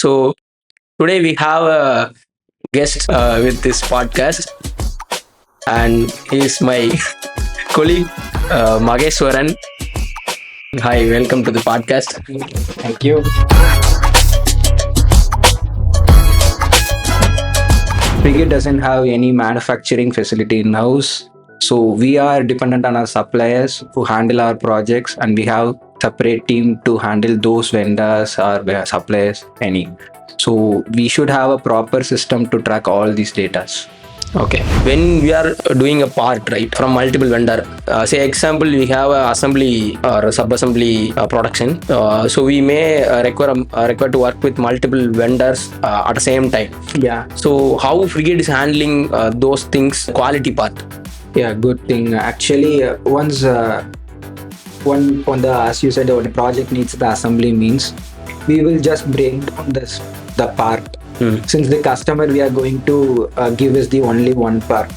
So today we have a guest with this podcast, and he is my colleague Maheshwaran. Hi, welcome to the podcast. Thank you. Frigate doesn't have any manufacturing facility in house. So we are dependent on our suppliers who handle our projects, and we have separate team to handle those vendors or suppliers any. So we should have a proper system to track all these data. Okay, when we are doing a part right from multiple vendor, say example we have a assembly or sub-assembly production, so we may require to work with multiple vendors at the same time. Yeah. So how Frigate is handling those things, quality part? Yeah, good thing. Actually, once one on the as you said, when the project needs the assembly means we will just break down the part. Since the customer we are going to give us the only one part.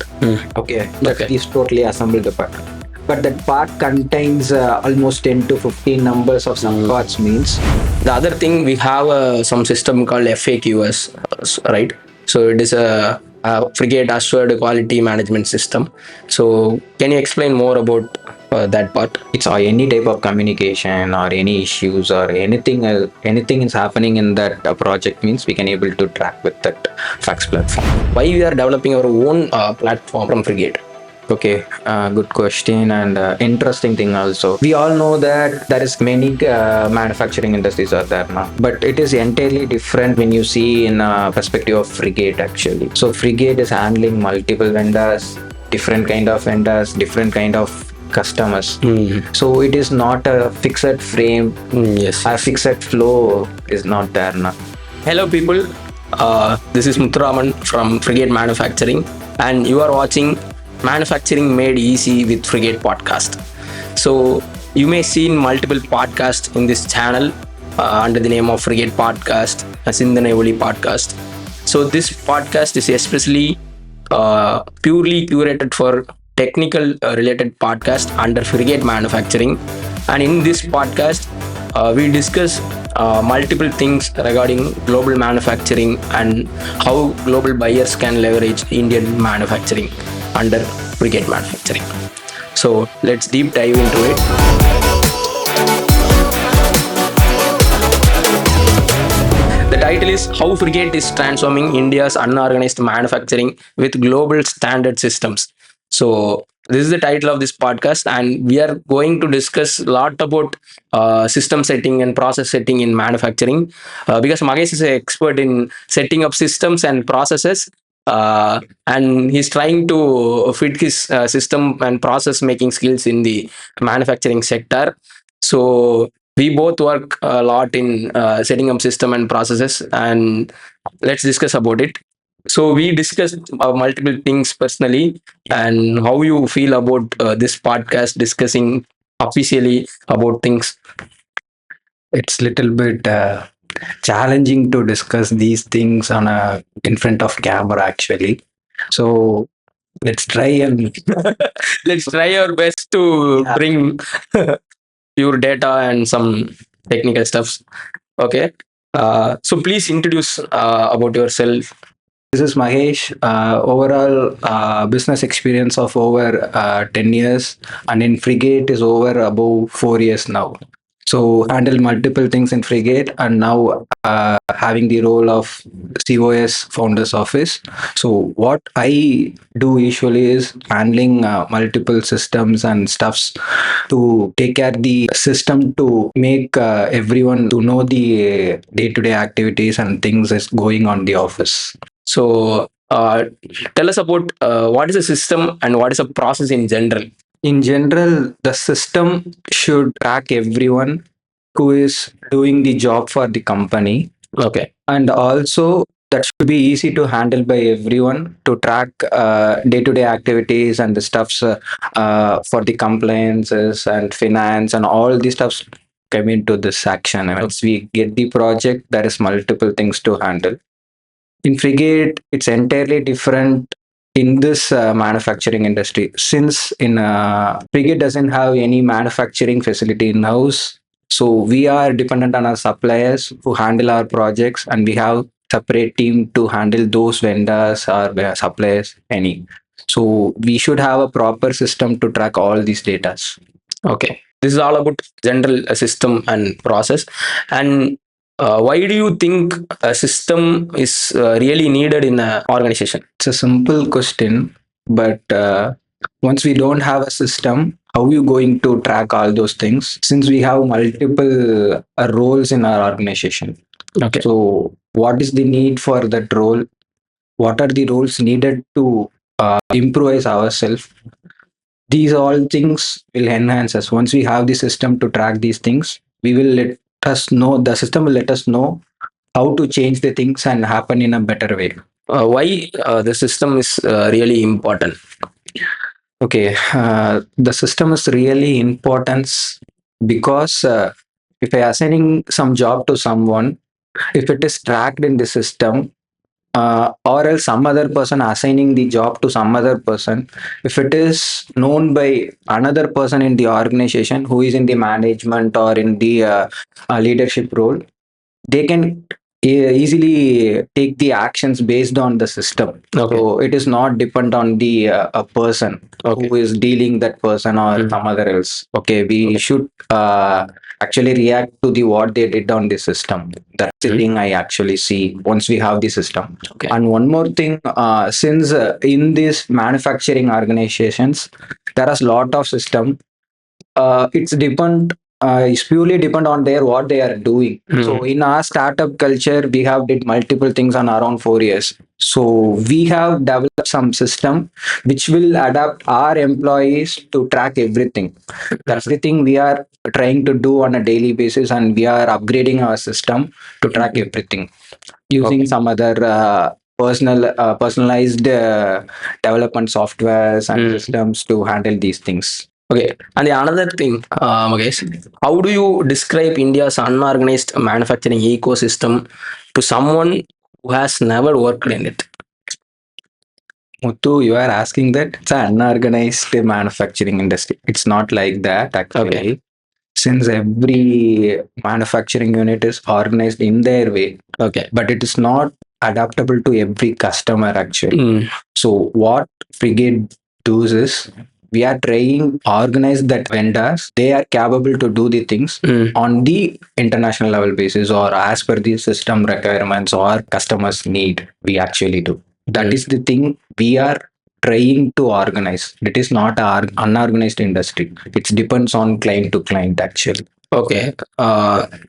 Okay, that Okay. is totally assembled the part. But that part contains almost 10 to 15 numbers of some parts means. The other thing, we have some system called FAQs, right? So it is a Frigate Assured Quality Management System. So can you explain more about that part? It's any type of communication or any issues or anything is happening in that project means we can able to track with that fax platform. Why we are developing our own platform from Frigate? Okay, good question and interesting thing also. We all know that there is many manufacturing industries are there now, but it is entirely different when you see in perspective of Frigate actually. So Frigate is handling multiple vendors, different kind of vendors, different kind of customers. So it is not a fixed frame, Yes. a fixed flow is not there now. Hello, people. This is Muthuraman from Frigate Manufacturing, and you are watching Manufacturing Made Easy with Frigate Podcast. So you may see multiple podcasts in this channel under the name of Frigate Podcast, Sindanevoli Podcast. So this podcast is especially purely curated for technical related podcast under Frigate Manufacturing, and in this podcast we discuss multiple things regarding global manufacturing and how global buyers can leverage Indian manufacturing under Frigate Manufacturing. So let's deep dive into it. The title is How Frigate is Transforming India's Unorganized Manufacturing with Global Standard Systems. So this is the title of this podcast, and we are going to discuss a lot about system setting and process setting in manufacturing, because Magesh is an expert in setting up systems and processes, and he's trying to fit his system and process making skills in the manufacturing sector. So we both work a lot in setting up system and processes, and let's discuss about it. So we discussed multiple things personally, and how you feel about this podcast discussing officially about things. It's little bit challenging to discuss these things on a in front of camera actually. So let's try and Let's try our best to bring your data and some technical stuffs. Okay. So please introduce about yourself. this is Mahesh. Overall business experience of over 10 years, and in Frigate is over above 4 years now. So handle multiple things in Frigate, and now having the role of COS Founders Office. So what I do usually is handling multiple systems and stuffs to take care the system to make everyone to know the day-to-day activities and things is going on the office. So tell us about what is a system and what is a process in general. In general, the system should track everyone who is doing the job for the company, Okay. and also that should be easy to handle by everyone to track day-to-day activities and the stuffs for the compliances and finance and all these stuffs come into this action. And once we get the project, there is multiple things to handle. In Frigate, it's entirely different in this manufacturing industry, since in Frigate doesn't have any manufacturing facility in house. So we are dependent on our suppliers who handle our projects, and we have separate team to handle those vendors or suppliers any. So we should have a proper system to track all these data. Okay, this is all about general system and process. And why do you think a system is really needed in an organization? It's a simple question, but once we don't have a system, how are you going to track all those things? Since we have multiple roles in our organization. Okay. So, what is the need for that role? What are the roles needed to improvise ourselves? These all things will enhance us. Once we have the system to track these things, we will let us know. The system will let us know how to change the things and happen in a better way. Why the system is really important? Okay, the system is really important because if I assigning some job to someone, if it is tracked in the system, or else some other person assigning the job to some other person, if it is known by another person in the organization who is in the management or in the leadership role, they can easily take the actions based on the system. Okay. So it is not depend on the a person Okay. who is dealing that person or some other else. Okay, we should actually react to the what they did on the system. That's the thing I actually see once we have the system. Okay. And one more thing, since in these manufacturing organizations there is lot of system, it's purely depend on their what they are doing. So in our startup culture, we have did multiple things on around 4 years. So we have developed some system which will adapt our employees to track everything. That's the thing we are trying to do on a daily basis, and we are upgrading our system to track everything using some other personalized development softwares and systems to handle these things. Okay, and the another thing, Magesh, how do you describe India's unorganized manufacturing ecosystem to someone who has never worked in it? Muthu, you are asking that it's an unorganized manufacturing industry. It's not like that actually. Okay. Since every manufacturing unit is organized in their way, Okay. but it is not adaptable to every customer actually. So what Frigate does is we are trying organize that vendors. They are capable to do the things on the international level basis or as per the system requirements or customers need. We actually do. That is the thing we are trying to organize. It is not an unorganized industry. It depends on client to client actually. Okay,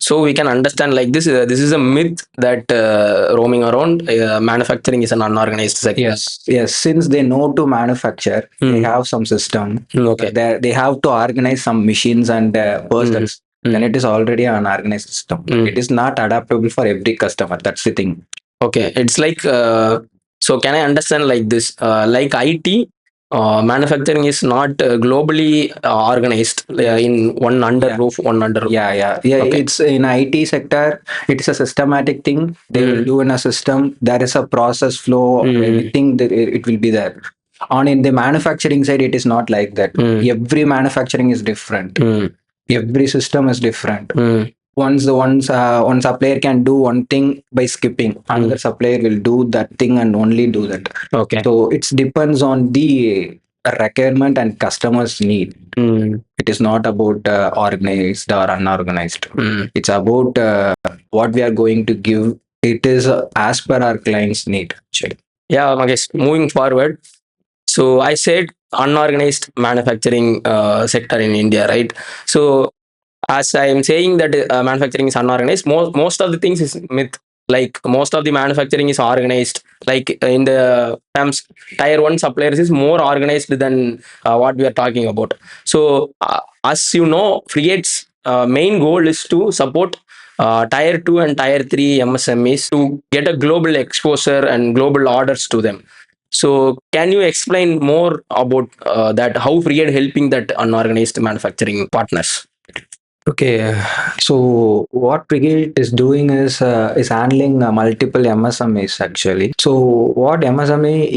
so we can understand like this. This is a myth that roaming around. Manufacturing is an unorganized sector. Yes. Since they know to manufacture, they have some system. Okay. They have to organize some machines and persons. Then it is already an organized system. It is not adaptable for every customer. That's the thing. Okay, it's like so. Can I understand like this? Like IT, manufacturing is not globally organized in one under roof, one under. Yeah. Okay. It's in IT sector. It is a systematic thing. They will do in a system. There is a process flow. Everything that it will be there. On in the manufacturing side, it is not like that. Every manufacturing is different. Every system is different. One supplier can do one thing by skipping, another supplier will do that thing and only do that. Okay. So it depends on the requirement and customers need. It is not about organized or unorganized. It's about what we are going to give. It is as per our client's need actually. Yeah, Magesh, moving forward, so I said unorganized manufacturing sector in India, right? So as I am saying that manufacturing is unorganized, most of the things is myth. Like most of the manufacturing is organized. Like in the terms, tier one suppliers is more organized than what we are talking about. So as you know, Frigate's main goal is to support tier two and tier three MSMEs to get a global exposure and global orders to them. So, can you explain more about that? How Frigate helping that unorganized manufacturing partners? Okay, so what Frigate is doing is handling multiple MSMEs actually. So what MSME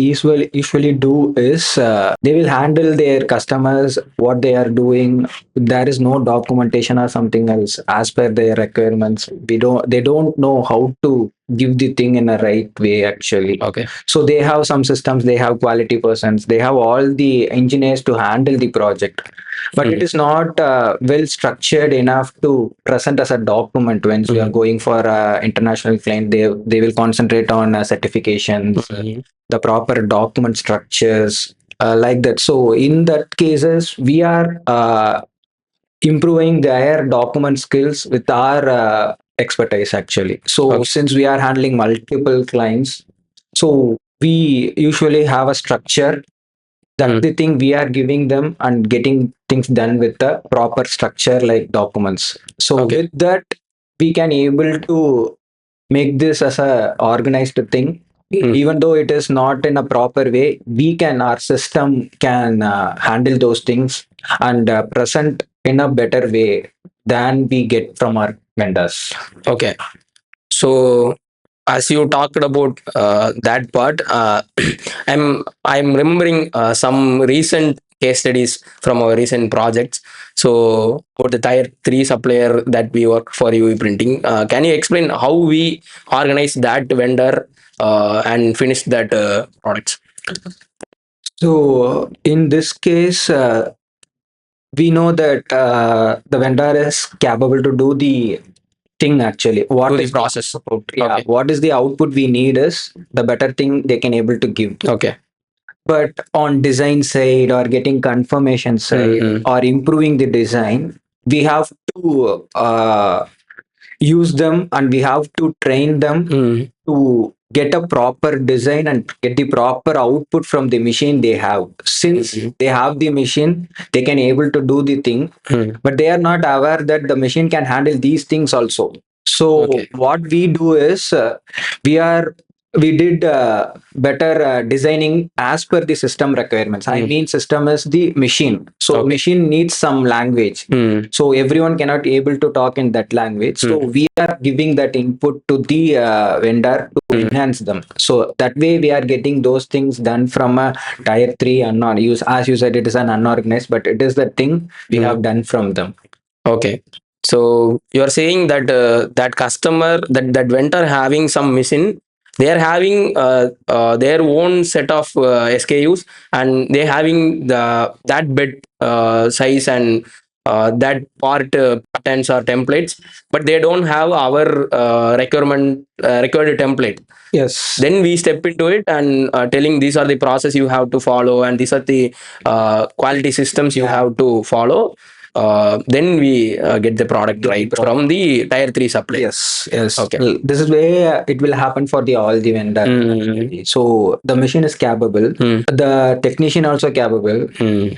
usually do is they will handle their customers what they are doing. There is no documentation or something else as per their requirements. They don't know how to give the thing in a right way actually. Okay. So they have some systems, they have quality persons, they have all the engineers to handle the project, but it is not well structured enough to present as a document. When we are going for international client, they will concentrate on certifications, the proper document structures, like that. So in that cases we are improving their document skills with our expertise actually. So Okay. since we are handling multiple clients, so we usually have a structure. That's the thing we are giving them and getting things done with the proper structure like documents. So Okay. with that, we can able to make this as a organized thing. Even though it is not in a proper way, we can, our system can handle those things and present in a better way than we get from our vendors. Okay. So as you talked about that part, I'm remembering some recent case studies from our recent projects. So for the tier 3 supplier that we work for UV printing, can you explain how we organize that vendor and finish that products? So in this case, we know that the vendor is capable to do the thing actually. What Do the is process. output? Yeah, Okay. what is the output we need is the better thing they can able to give. Okay. But on design side or getting confirmation side or improving the design, we have to use them and we have to train them to get a proper design and get the proper output from the machine they have. Since they have the machine, they can able to do the thing, but they are not aware that the machine can handle these things also. So Okay. what we do is we are we did better designing as per the system requirements. I mean, system is the machine, so Okay. machine needs some language. So everyone cannot able to talk in that language, so we are giving that input to the vendor to enhance them. So that way we are getting those things done from a tier 3 use, as you said, it is an unorganized, but it is the thing we have done from them. Okay. So you are saying that that customer, that vendor having some machine, they are having their own set of SKUs, and they having the that bed size and that part patterns or templates, but they don't have our required template. Yes. Then we step into it and telling these are the process you have to follow, and these are the quality systems you have to follow. Then we get the product right from the tier 3 supply. Yes, yes. Okay. Well, this is where it will happen for the all the vendor. So the machine is capable, the technician also capable,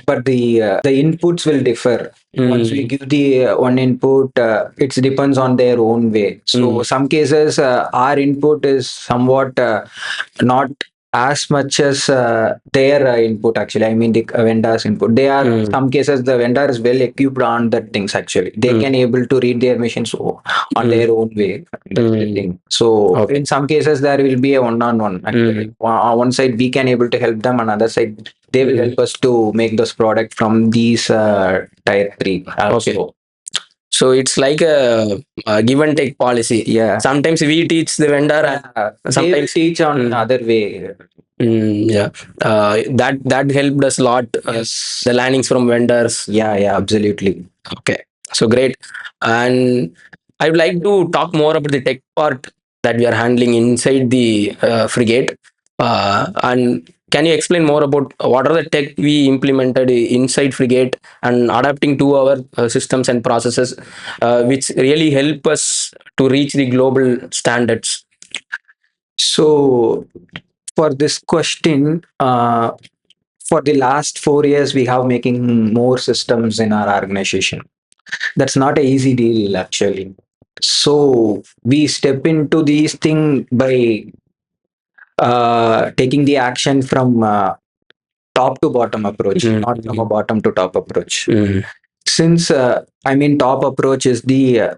but the inputs will differ. Once we give the one input, it depends on their own way. So some cases our input is somewhat not as much as their input actually. I mean the vendor's input, they are some cases the vendor is well equipped on that things actually. They can able to read their machines on their own way. That's the thing. So Okay. in some cases there will be a one-on-one actually. On one side we can able to help them, on other side they will help us to make this product from these tier 3 also. Okay. So it's like a give and take policy. Yeah. Sometimes we teach the vendor, and They will sometimes teach on other way. yeah, that helped us a lot. Yes. The learnings from vendors. Yeah, absolutely. Okay, so great. And I would like to talk more about the tech part that we are handling inside the frigate. And can you explain more about what are the tech we implemented inside frigate and adapting to our systems and processes, which really help us to reach the global standards? So for this question, for the last 4 years, we have making more systems in our organization. That's not an easy deal actually. So we step into these thing by taking the action from top to bottom approach, not from a bottom to top approach. Since I mean, top approach is the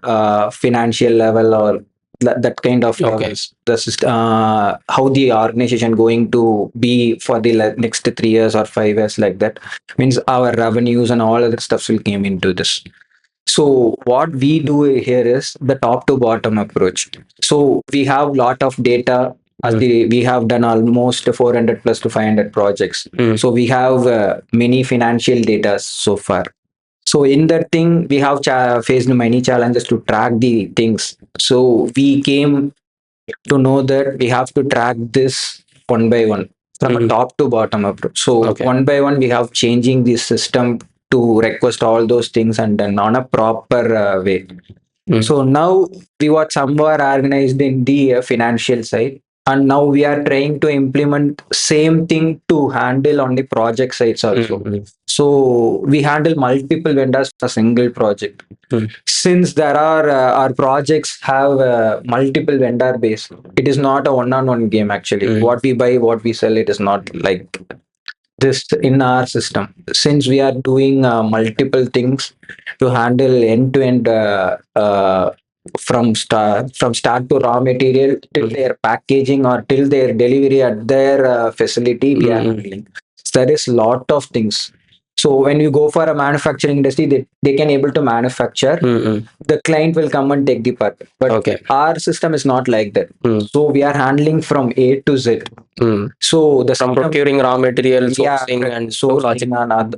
financial level or that kind of Okay. levels. The system, how the organization going to be for the next 3 years or 5 years, like that means our revenues and all other stuffs will came into this. So what we do here is the top to bottom approach. So we have lot of data. As we have done almost 400 plus to 500 projects. So we have many financial data so far. So in that thing, we have faced many challenges to track the things. So we came to know that we have to track this one by one from a top to bottom approach. So Okay. one by one, we have changing the system to request all those things and then on a proper way. So now we were somewhere organized in the financial side, and now we are trying to implement same thing to handle on the project sides also. So we handle multiple vendors for a single project. Since there are our projects have multiple vendor base, it is not a one-on-one game actually. What we buy, what we sell, it is not like this in our system. Since we are doing multiple things to handle end to end from start to raw material till their packaging or till their delivery at their facility, we are handling. So there is lot of things. So when you go for a manufacturing industry, they can able to manufacture. The client will come and take the part. But Okay. our system is not like that. So we are handling from A to Z. So the From system, procuring raw material, sourcing, and sourcing and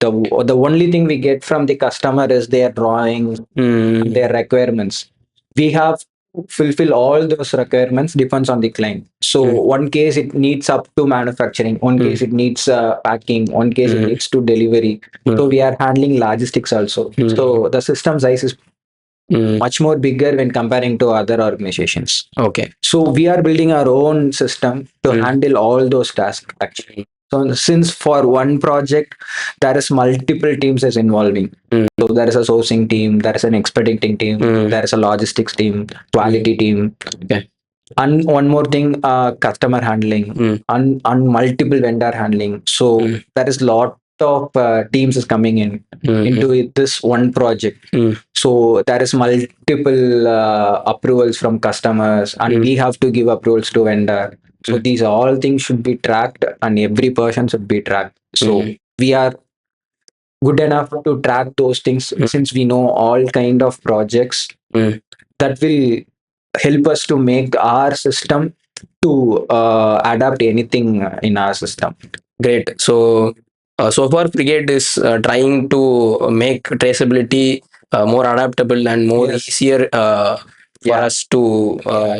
the only thing we get from the customer is their drawings and their requirements. We have fulfill all those requirements depends on the client. So one case it needs up to manufacturing, one case it needs packing, one case it needs to delivery. So we are handling logistics also. So the system size is much more bigger when comparing to other organizations. Okay. So we are building our own system to handle all those tasks actually. So since for one project there is multiple teams is involving. So there is a sourcing team, there is an expediting team, there is a logistics team, quality team. Okay. And one more thing, customer handling and multiple vendor handling. So there is lot of teams is coming in into this one project. So there is multiple approvals from customers, and we have to give approvals to vendor. So these all things should be tracked, and every person should be tracked. So we are good enough to track those things since we know all kind of projects that will help us to make our system to adapt anything in our system. Great. So, so far, Frigate is trying to make traceability more adaptable and more Yes. easier for Yeah. us to.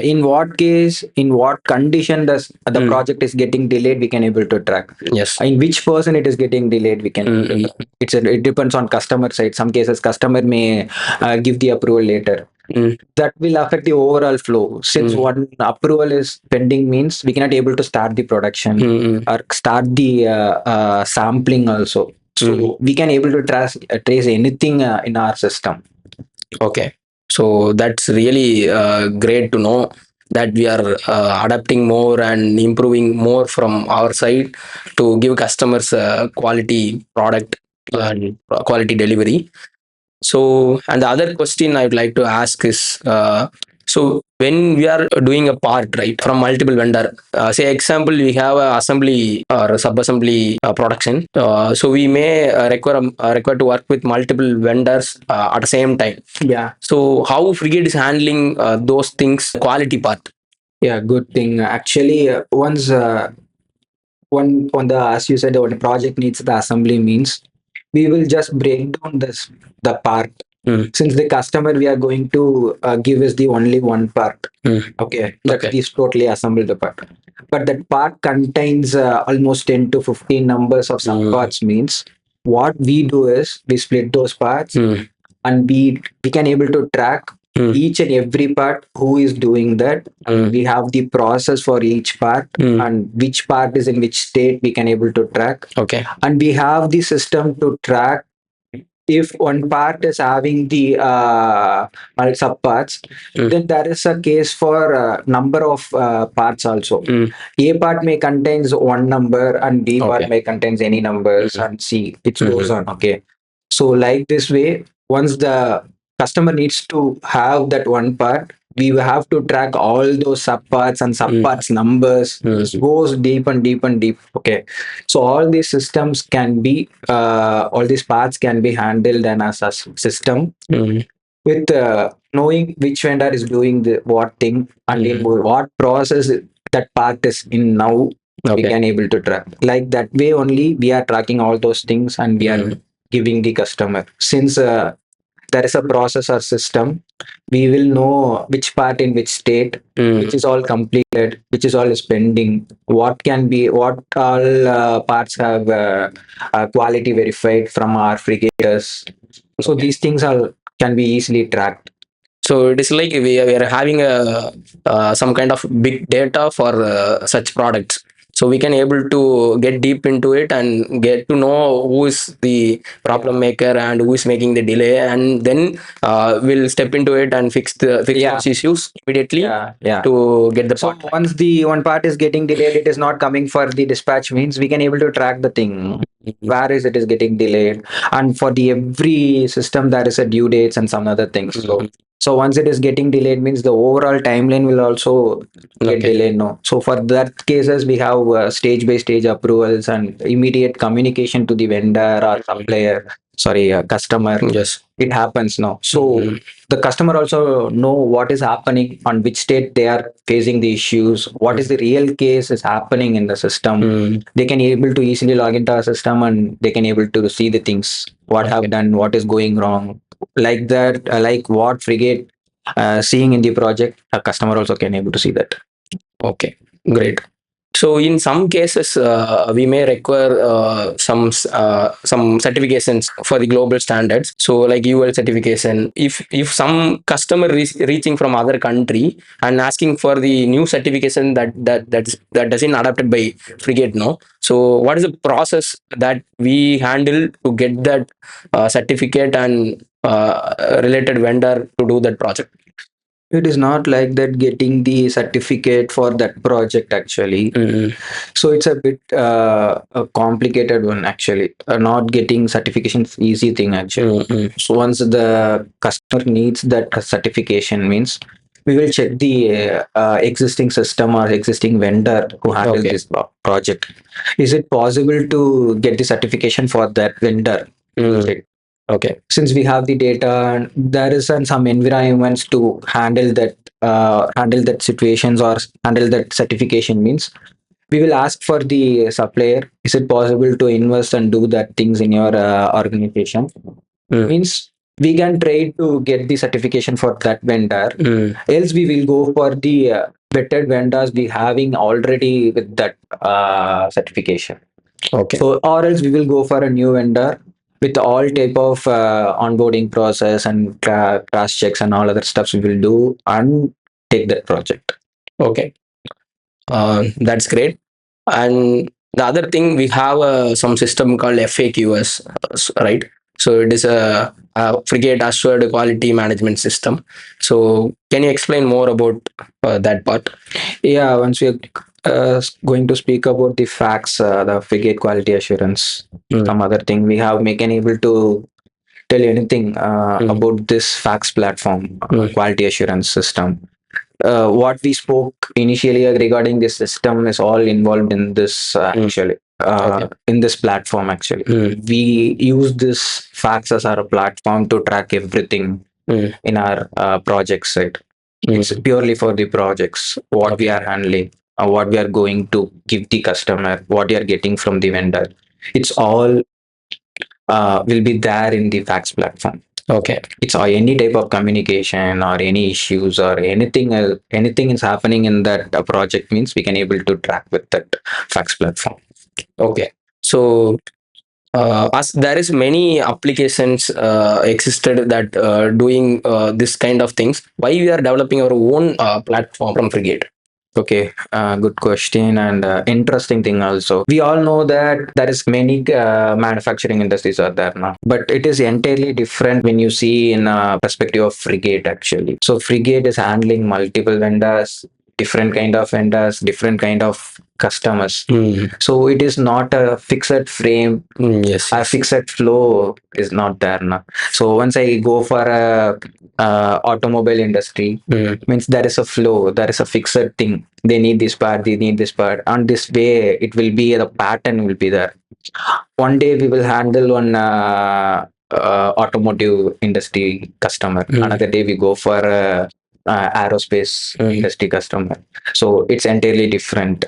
In what case, in what condition does the project is getting delayed, we can able to track. Yes. In which person it is getting delayed, we can. It depends on customer side. Some cases, customer may give the approval later. That will affect the overall flow. Since one approval is pending, means we cannot able to start the production or start the sampling also. So we can able to trace anything in our system. Okay. So that's really great to know that we are adapting more and improving more from our side to give customers quality product and quality delivery. So, and the other question I would like to ask is, so when we are doing a part, right, from multiple vendor, say example, we have a assembly or sub-assembly production. So we may require to work with multiple vendors at the same time. Yeah. So how Frigate is handling those things, quality part? Yeah, good thing. Actually, once one on the as you said, when the project needs the assembly means we will just break down the part. Since the customer we are going to give us the only one part. Okay, that Okay. is totally assembled the part. But that part contains almost 10 to 15 numbers of sub parts means what we do is we split those parts and we can able to track each and every part who is doing that. We have the process for each part and which part is in which state we can able to track. Okay. And we have the system to track if one part is having the sub parts, then there is a case for number of parts also. A part may contains one number and B part Okay. may contains any numbers and C it goes on. Okay. So like this way, once the customer needs to have that one part, we will have to track all those subparts and subparts numbers. It goes deep and deep and deep. Okay, so all these systems can be, all these parts can be handled and as a system with knowing which vendor is doing the what thing and in what process that part is in now. We can able to track like that way only. We are tracking all those things and we are giving the customer, since there is a processor system, we will know which part in which state, which is all completed, which is all is pending, what can be, what all parts have quality verified from our frigators. So these things are can be easily tracked. So it is like we are having a some kind of big data for such products. So we can able to get deep into it and get to know who is the problem maker and who is making the delay, and then we'll step into it and fix Yeah. those issues immediately Yeah. to get the So part. once the one part is getting delayed, it is not coming for the dispatch means we can able to track the thing. Where is it is getting delayed, and for the every system there is a due dates and some other things. So once it is getting delayed means the overall timeline will also get delayed. No, so for that cases we have stage by stage approvals and immediate communication to the vendor or supplier. Sorry, customer. Yes. It happens now. So the customer also know what is happening, on which state they are facing the issues, what is the real case is happening in the system. They can able to easily log into our system and they can able to see the things what have done, what is going wrong, like that, like what frigate seeing in the project, a customer also can able to see that. Okay, great. So in some cases, we may require some certifications for the global standards. So like UL certification. If some customer is reaching from other country and asking for the new certification that doesn't adapted by Frigate, no. So what is the process that we handle to get that certificate and related vendor to do that project? It is not like that getting the certificate for that project actually. So it's a bit a complicated one actually. Not getting certification is easy thing actually. So once the customer needs that certification means we will check the existing system or existing vendor who handles this project. Is it possible to get the certification for that vendor? We'll check. Okay. Since we have the data and there is some environments to handle that situations or handle that certification means we will ask for the supplier, is it possible to invest and do that things in your organization. Means we can try to get the certification for that vendor. Else we will go for the vetted vendors we having already with that certification. Okay. So or else we will go for a new vendor with all type of onboarding process and cross checks and all other stuffs we will do and take that project. Okay. That's great. And the other thing, we have some system called FAQs, right? So it is a frigate assured quality management system. So can you explain more about that part? Yeah, once we are going to speak about the facts, the frigate quality assurance, some other thing we have make able to tell you anything about this fax platform quality assurance system. What we spoke initially regarding this system is all involved in this actually in this platform actually. We use this fax as our platform to track everything in our project site. It's purely for the projects what we are handling, what we are going to give the customer, what you are getting from the vendor. It's all will be there in the fax platform. Okay. It's any type of communication or any issues or anything anything is happening in that project means we can able to track with that fax platform. Okay. So as there is many applications existed that doing this kind of things, why we are developing our own platform from Frigate? Okay, good question and interesting thing also. We all know that there is many manufacturing industries are there now, but it is entirely different when you see in a perspective of Frigate actually. So Frigate is handling multiple vendors. different kind of vendors, different kind of customers. Mm. So it is not a fixed frame, Yes, a yes. fixed flow is not there now. So once I go for a automobile industry, means there is a flow, there is a fixed thing. They need this part, they need this part. On this way, it will be the pattern will be there. One day we will handle one automotive industry customer. Another day we go for aerospace industry customer. So it's entirely different.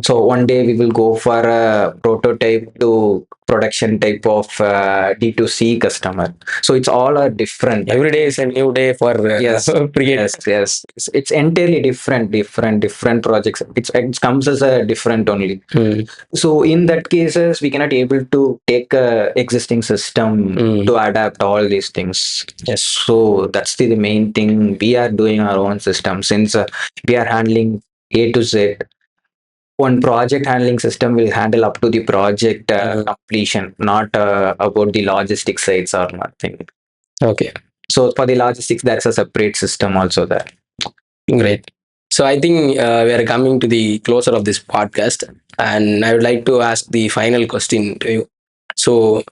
So one day we will go for a prototype to production type of D2C customer. So it's all a different. Every day is a new day for Yes, Frigate. yes. It's entirely different projects. It comes as a different only. So in that cases, we cannot able to take a existing system to adapt all these things. Yes. So that's the main thing. We are doing our own system since we are handling A to Z. One project handling system will handle up to the project completion, not about the logistics sides or nothing. Okay. So for the logistics, there's a separate system also there. Great. So I think we are coming to the closer of this podcast, and I would like to ask the final question to you. So,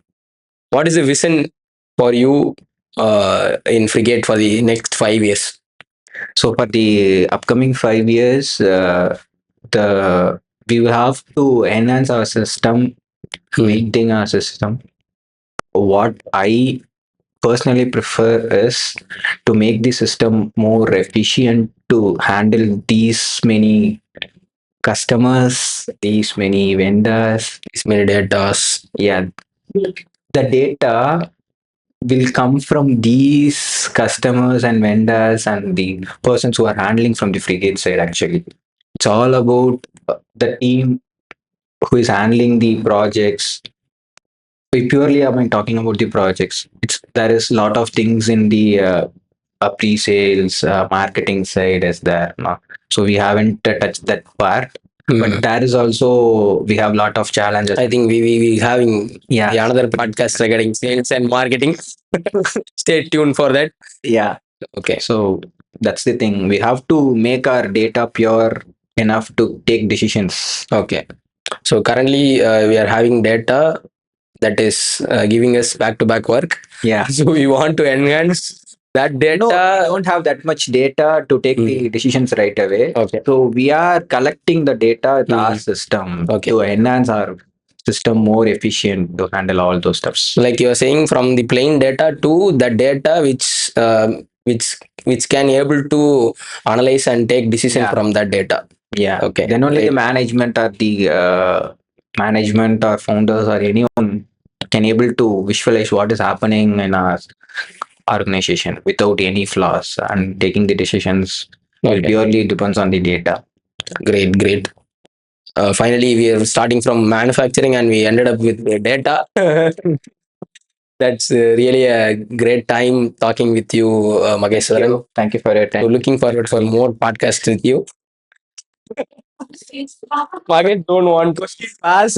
what is the vision for you in Frigate for the next 5 years? So for the upcoming 5 years, the we will have to enhance our system, maintain our system. What I personally prefer is to make the system more efficient to handle these many customers, these many vendors, These many data. yeah, the data will come from these customers and vendors and the persons who are handling from the frigate side. Actually, it's all about the team who is handling the projects. We purely have been talking about the projects. There is a lot of things in the pre-sales marketing side is there, no? So we haven't touched that part. But there is also we have a lot of challenges. I think we having Yeah. another podcast regarding sales and marketing. Stay tuned for that. Yeah. Okay. So that's the thing. We have to make our data pure enough to take decisions. Okay. So currently we are having data that is giving us back-to-back work. Yeah. So we want to enhance that data. No, we don't have that much data to take the decisions right away. Okay. So we are collecting the data with our system to enhance our system more efficient to handle all those stuffs. Like you are saying, from the plain data to the data which can able to analyze and take decision from that data. Yeah. Okay. Then only the management or the management or founders or anyone can able to visualize what is happening in our organization without any flaws, and taking the decisions will purely depends on the data. Great. Finally, we are starting from manufacturing and we ended up with data. That's really a great time talking with you, Maheshwaran. Thank you for your time. So looking forward for more podcasts with you. Mahesh don't want to pass.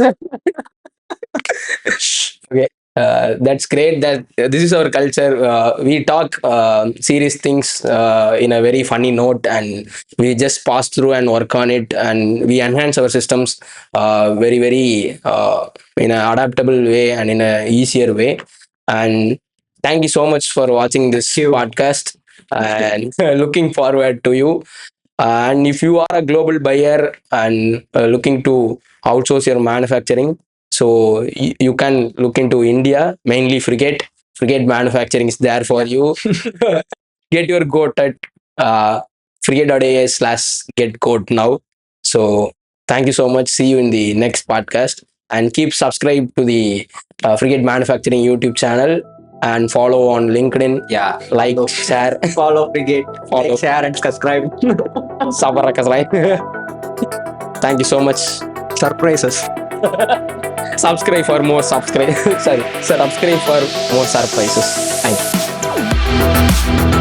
Okay. That's great that this is our culture. We talk serious things in a very funny note, and we just pass through and work on it, and we enhance our systems very in an adaptable way and in a easier way. And thank you so much for watching this podcast, and looking forward to you. And if you are a global buyer and looking to outsource your manufacturing, so you can look into India, mainly Frigate. Frigate manufacturing is there for you. Get your goat at frigate.ai/get goat now. So thank you so much. See you in the next podcast, and keep subscribe to the Frigate Manufacturing YouTube channel and follow on LinkedIn. Yeah. Like, share, Follow Frigate. follow, Like, share and subscribe. Thank you so much. Surprises. Subscribe for more subscribe for more surprises. Thank you.